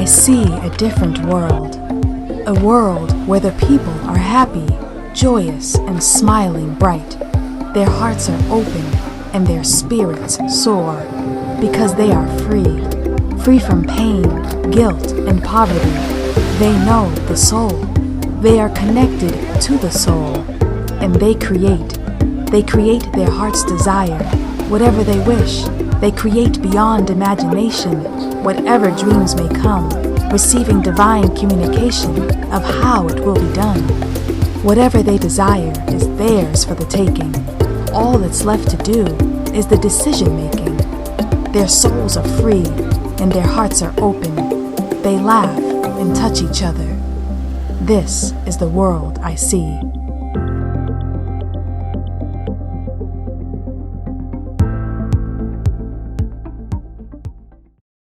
I see a different world. A world where the people are happy, joyous, and smiling bright. Their hearts are open and their spirits soar because they are free. Free from pain, guilt, and poverty. They know the soul. They are connected to the soul. And they create. They create their heart's desire. Whatever they wish, they create beyond imagination. Whatever dreams may come, receiving divine communication of how it will be done. Whatever they desire is theirs for the taking. All that's left to do is the decision-making. Their souls are free and their hearts are open. They laugh and touch each other. This is the world I see.